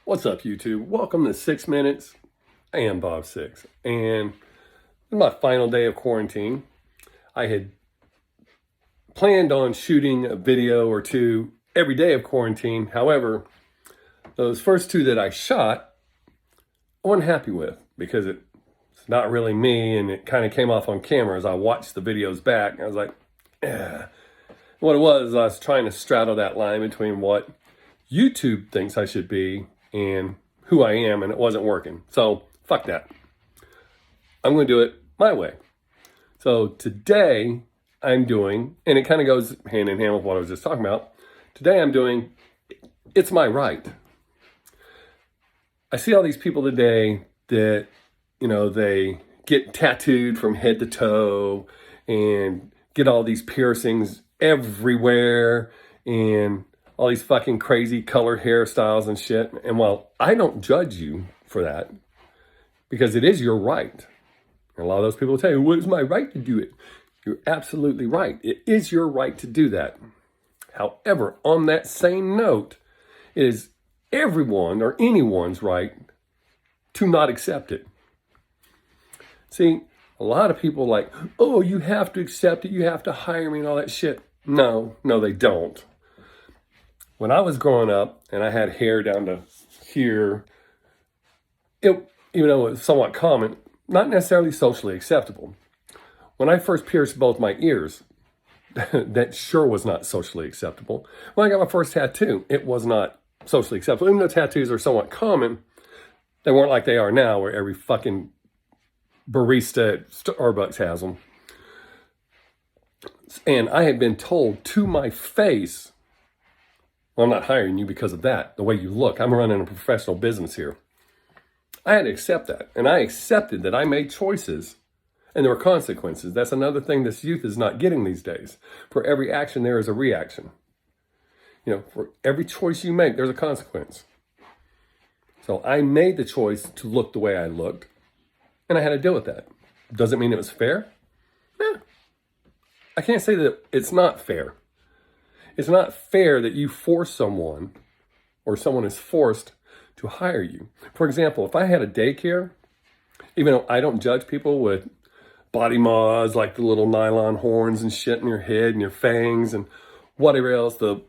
What's up, YouTube? Welcome to 6 Minutes. I am Bob Six, and this is my final day of quarantine. I had planned on shooting a video or two every day of quarantine. However, those first two that I shot, I wasn't happy with because it's not really me, and it kind of came off on camera as I watched the videos back. I was like, eh. What it was, I was trying to straddle that line between what YouTube thinks I should be and who I am, and it wasn't working. So fuck that. I'm going to do it my way. So today I'm doing, and it kind of goes hand in hand with what I was just talking about. Today I'm doing, it's my right. I see all these people today that, they get tattooed from head to toe and get all these piercings everywhere and all these fucking crazy color hairstyles and shit. And while I don't judge you for that, because it is your right. And a lot of those people tell you, well, it's my right to do it. You're absolutely right. It is your right to do that. However, on that same note, it is everyone or anyone's right to not accept it. See, a lot of people like, oh, you have to accept it. You have to hire me and all that shit. No, they don't. When I was growing up and I had hair down to here, even though it was somewhat common, not necessarily socially acceptable. When I first pierced both my ears, that sure was not socially acceptable. When I got my first tattoo, it was not socially acceptable. Even though tattoos are somewhat common, they weren't like they are now where every fucking barista at Starbucks has them. And I had been told to my face, well, I'm not hiring you because of that, the way you look. I'm running a professional business here. I had to accept that. And I accepted that I made choices and there were consequences. That's another thing this youth is not getting these days. For every action, there is a reaction. For every choice you make, there's a consequence. So I made the choice to look the way I looked, and I had to deal with that. Does it mean it was fair? No. I can't say that it's not fair. It's not fair that you force someone or someone is forced to hire you. For example, if I had a daycare, even though I don't judge people with body mods like the little nylon horns and shit in your head and your fangs and whatever else, the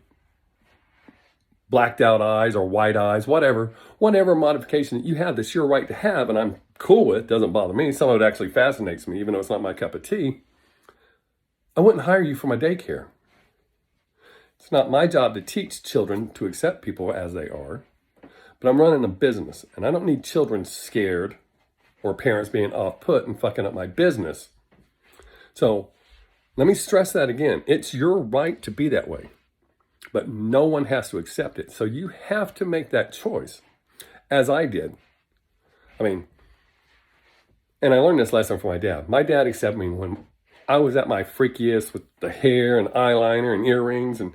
blacked out eyes or white eyes, whatever modification that you have that's your right to have, and I'm cool with, doesn't bother me. Some of it actually fascinates me, even though it's not my cup of tea. I wouldn't hire you for my daycare. It's not my job to teach children to accept people as they are, but I'm running a business, and I don't need children scared or parents being off-put and fucking up my business. So let me stress that again. It's your right to be that way, but no one has to accept it. So you have to make that choice, as I did. And I learned this lesson from my dad. My dad accepted me when I was at my freakiest with the hair and eyeliner and earrings and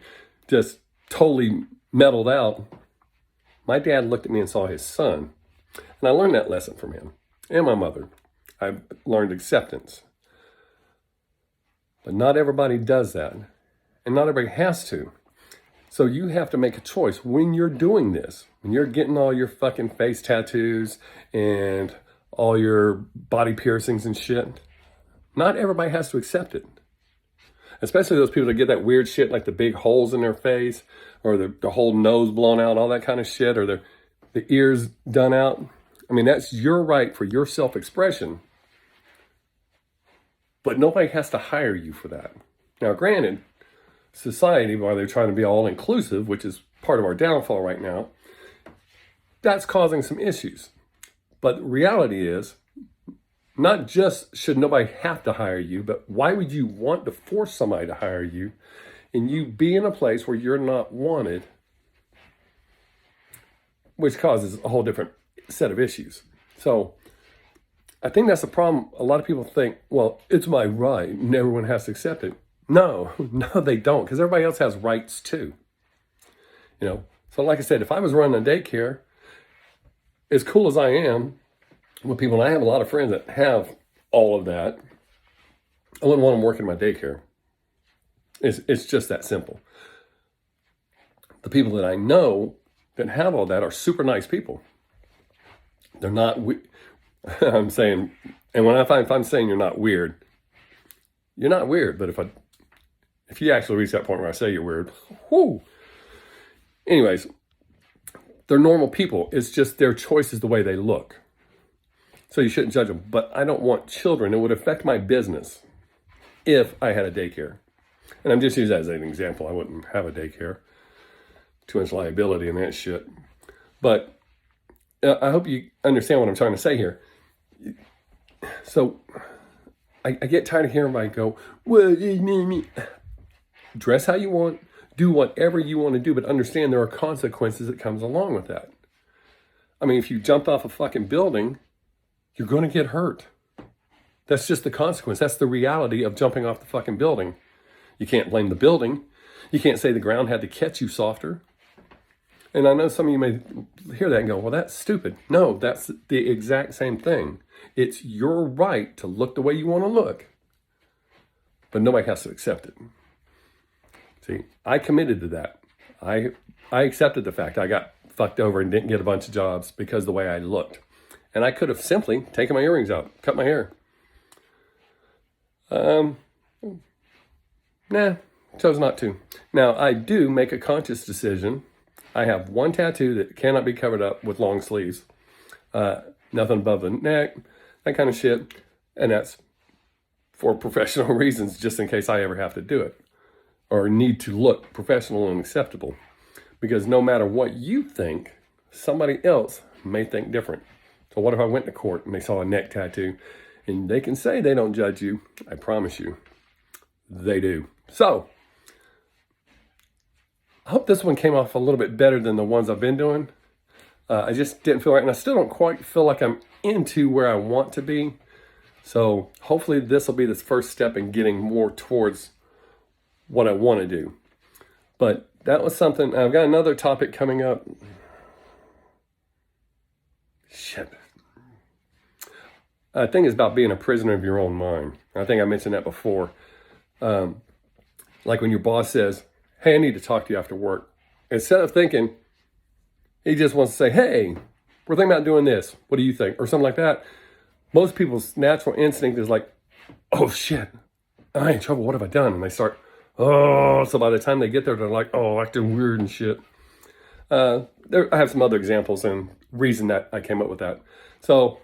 just totally metaled out. My dad looked at me and saw his son. And I learned that lesson from him and my mother. I learned acceptance. But not everybody does that. And not everybody has to. So you have to make a choice when you're doing this. When you're getting all your fucking face tattoos and all your body piercings and shit. Not everybody has to accept it. Especially those people that get that weird shit like the big holes in their face or the whole nose blown out, all that kind of shit, or the ears done out. That's your right for your self-expression. But nobody has to hire you for that. Now, granted, society, while they're trying to be all inclusive, which is part of our downfall right now, that's causing some issues. But the reality is, not just should nobody have to hire you, but why would you want to force somebody to hire you and you be in a place where you're not wanted, which causes a whole different set of issues. So I think that's the problem. A lot of people think, well, it's my right and everyone has to accept it. No, they don't, because everybody else has rights too. So like I said, if I was running a daycare, as cool as I am with people, and I have a lot of friends that have all of that, I wouldn't want them working in my daycare. It's just that simple. The people that I know that have all that are super nice people. They're not, I'm saying, and if I'm saying you're not weird, you're not weird. But if you actually reach that point where I say you're weird, whoo. Anyways, they're normal people. It's just their choice is the way they look. So you shouldn't judge them. But I don't want children. It would affect my business if I had a daycare. And I'm just using that as an example. I wouldn't have a daycare. Too much liability and that shit. But I hope you understand what I'm trying to say here. So I get tired of hearing everybody go, well, dress how you want, do whatever you want to do, but understand there are consequences that comes along with that. I mean, if you jump off a fucking building, you're going to get hurt. That's just the consequence. That's the reality of jumping off the fucking building. You can't blame the building. You can't say the ground had to catch you softer. And I know some of you may hear that and go, well, that's stupid. No, that's the exact same thing. It's your right to look the way you want to look, but nobody has to accept it. See, I committed to that. I accepted the fact I got fucked over and didn't get a bunch of jobs because of the way I looked. And I could have simply taken my earrings out, cut my hair. Chose not to. Now, I do make a conscious decision. I have one tattoo that cannot be covered up with long sleeves. Nothing above the neck, that kind of shit. And that's for professional reasons, just in case I ever have to do it or need to look professional and acceptable. Because no matter what you think, somebody else may think different. So what if I went to court and they saw a neck tattoo? And they can say they don't judge you. I promise you, they do. So I hope this one came off a little bit better than the ones I've been doing. I just didn't feel right, and I still don't quite feel like I'm into where I want to be. So hopefully this will be the first step in getting more towards what I want to do. But that was something. I've got another topic coming up. Shit. I think it's about being a prisoner of your own mind. I think I mentioned that before. Like when your boss says, hey, I need to talk to you after work. Instead of thinking, he just wants to say, hey, we're thinking about doing this. What do you think? Or something like that. Most people's natural instinct is like, oh shit, I'm in trouble. What have I done? And they start, oh, so by the time they get there, they're like, oh, acting weird and shit. I have some other examples and reason that I came up with that. So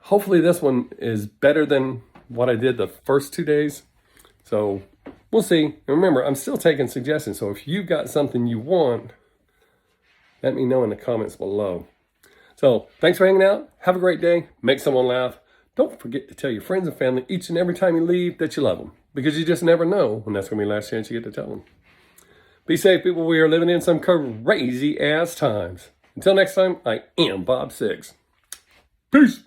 hopefully this one is better than what I did the first 2 days. So we'll see. And remember, I'm still taking suggestions. So if you've got something you want, let me know in the comments below. So thanks for hanging out. Have a great day. Make someone laugh. Don't forget to tell your friends and family each and every time you leave that you love them. Because you just never know when that's going to be the last chance you get to tell them. Be safe, people. We are living in some crazy ass times. Until next time, I am Bob Six. Peace.